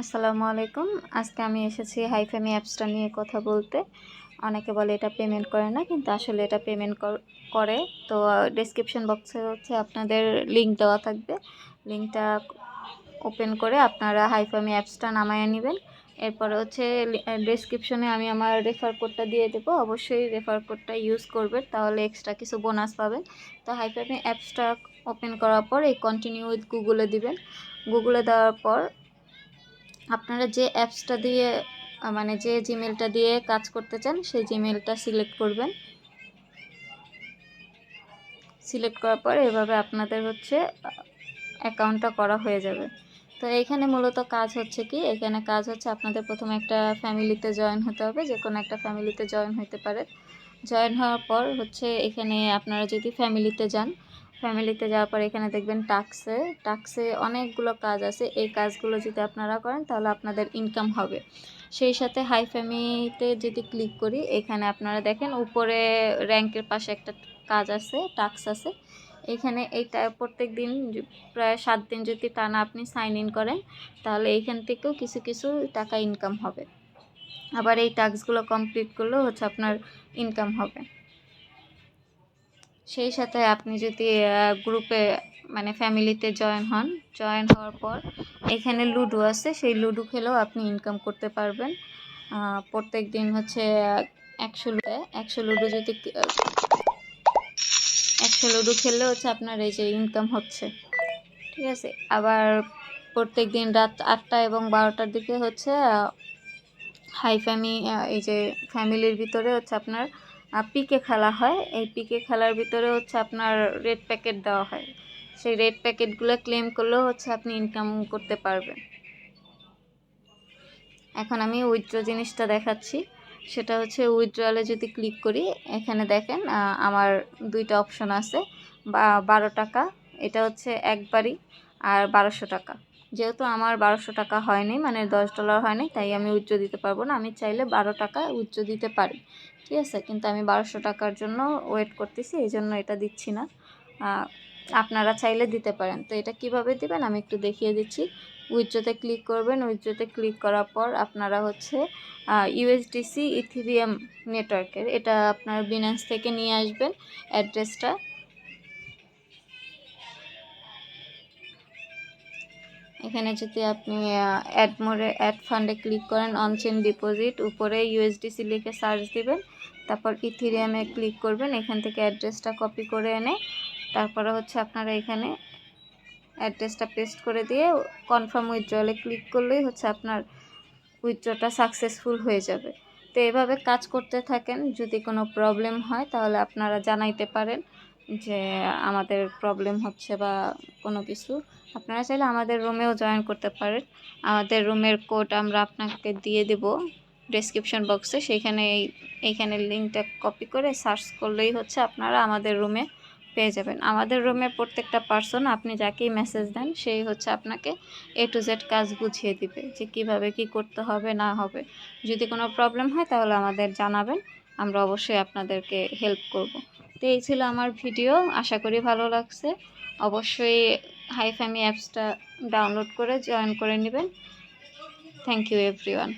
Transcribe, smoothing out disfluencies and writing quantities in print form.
আসসালামু আলাইকুম। আজকে আমি এসেছি হাইফামি অ্যাপসটা নিয়ে কথা বলতে। অনেকে বলে এটা পেমেন্ট করে না, কিন্তু আসলে এটা পেমেন্ট করে। তো ডেসক্রিপশন বক্সে আপনাদের লিঙ্ক দেওয়া থাকবে। লিঙ্কটা ওপেন করে আপনারা হাইফামি অ্যাপসটা নামায় নেবেন। এরপরে ডেসক্রিপশনে আমি আমার রেফার কোডটা দিয়ে দেবো। অবশ্যই রেফার কোডটা ইউজ করবেন, তাহলে এক্সট্রা কিছু বোনাস পাবেন। তো হাইফামি অ্যাপসটা ওপেন করার পর এই কন্টিনিউ উইথ গুগলে দিবেন। গুগলে দেওয়ার পর আপনারা যে অ্যাপসটা দিয়ে মানে যে জিমেলটা দিয়ে কাজ করতে চান সেই জিমেলটা সিলেক্ট করবেন। সিলেক্ট করার পর এভাবে আপনাদের অ্যাকাউন্টটা করা হয়ে যাবে। তো এইখানে মূলত কাজ হচ্ছে কি, এখানে কাজ হচ্ছে আপনাদের প্রথমে একটা ফ্যামিলিতে জয়েন হতে হবে। যে কোনো একটা ফ্যামিলিতে জয়েন হতে পারে। জয়েন হওয়ার পর এখানে আপনারা যদি ফ্যামিলিতে যান, ফ্যামিলিতে যাওয়ার পর এখানে দেখবেন টাক্সে অনেকগুলো কাজ আছে। এই কাজগুলো যদি আপনারা করেন তাহলে আপনাদের ইনকাম হবে। সেই সাথে হাইফামিতে যদি ক্লিক করি, এখানে আপনারা দেখেন উপরে র্যাঙ্কের পাশে একটা কাজ আছে, টাক্স আছে। এখানে এইটা প্রত্যেক দিন প্রায় 7 দিন যদি টানা আপনি সাইন ইন করেন, তাহলে এইখান থেকেও কিছু কিছু টাকা ইনকাম হবে। আবার এই টাস্কগুলো কমপ্লিট করলেও আপনার ইনকাম হবে। সেই সাথে আপনি যদি গ্রুপে মানে ফ্যামিলিতে জয়েন হওয়ার পর এখানে লুডো আছে, সেই লুডো খেলেও আপনি ইনকাম করতে পারবেন। প্রত্যেক দিন 100 লুডো যদি 100 লুডো খেললে আপনার এই যে ইনকাম হচ্ছে, ঠিক আছে। আবার প্রত্যেক দিন রাত 8টা এবং 12টার দিকে হাইফামি এই যে ফ্যামিলির ভিতরে আপনার পিকে খেলা হয়। এই পিকে খেলার ভিতরে আপনার রেড প্যাকেট দেওয়া হয়। সেই রেড প্যাকেটগুলো ক্লেম করলেও আপনি ইনকাম করতে পারবেন। এখন আমি উইথড্র জিনিসটা দেখাচ্ছি। সেটা উইথড্রলে যদি ক্লিক করি, এখানে দেখেন আমার 2টা অপশন আছে। 12 টাকা, এটা একবারই, আর 1200 টাকা। যেহেতু আমার 1200 টাকা হয়নি, মানে $10 হয়নি, তাই আমি উইথড্র দিতে পারবো না। আমি চাইলে 12 টাকা উইথড্র দিতে পারি, ঠিক আছে। কিন্তু আমি 1200 টাকার জন্য ওয়েট করতেছি, এই জন্য এটা দিচ্ছি না। আপনারা চাইলে দিতে পারেন। তো এটা কিভাবে দিবেন আমি একটু দেখিয়ে দিচ্ছি। উইথড্রতে ক্লিক করবেন। উইথড্রতে ক্লিক করার পর আপনারা ইউএসডিসি ইথেরিয়াম নেটওয়ার্কের এটা আপনার বিনান্স থেকে নিয়ে আসবেন অ্যাড্রেসটা। এখানে যদি আপনি অ্যাড ফান্ডে ক্লিক করেন, অনচেন ডিপোজিট, উপরে ইউএসডিসি লিখে সার্চ দিবেন। তারপর ইথেরিয়ামে ক্লিক করবেন। এখান থেকে অ্যাড্রেসটা কপি করে এনে তারপরে আপনারা এখানে অ্যাড্রেসটা পেস্ট করে দিয়ে কনফার্ম উইথড্রলে ক্লিক করলেই আপনার উইথড্রটা সাকসেসফুল হয়ে যাবে। তো এভাবে কাজ করতে থাকেন। যদি কোনো প্রবলেম হয় তাহলে আপনারা জানাইতে পারেন যে আমাদের প্রবলেম হচ্ছে বা কোনো কিছু। আপনারা চাইলে আমাদের রুমেও জয়েন করতে পারেন। আমাদের রুমের কোড আমরা আপনাকে দিয়ে দেব ডেসক্রিপশন বক্সে। এইখানে লিঙ্কটা কপি করে সার্চ করলেই আপনারা আমাদের রুমে পেয়ে যাবেন। আমাদের রুমের প্রত্যেকটা পার্সন, আপনি যাকেই মেসেজ দেন সেই আপনাকে A to Z কাজ বুঝিয়ে দিবে যে কিভাবে কি করতে হবে না হবে। যদি কোনো প্রবলেম হয় তাহলে আমাদের জানাবেন, আমরা অবশ্যই আপনাদেরকে হেল্প করব। তো এই ছিল আমার ভিডিও, আশা করি ভালো লাগছে। অবশ্যই হাইফামি অ্যাপসটা ডাউনলোড করে জয়েন করে নেবেন। Thank you everyone.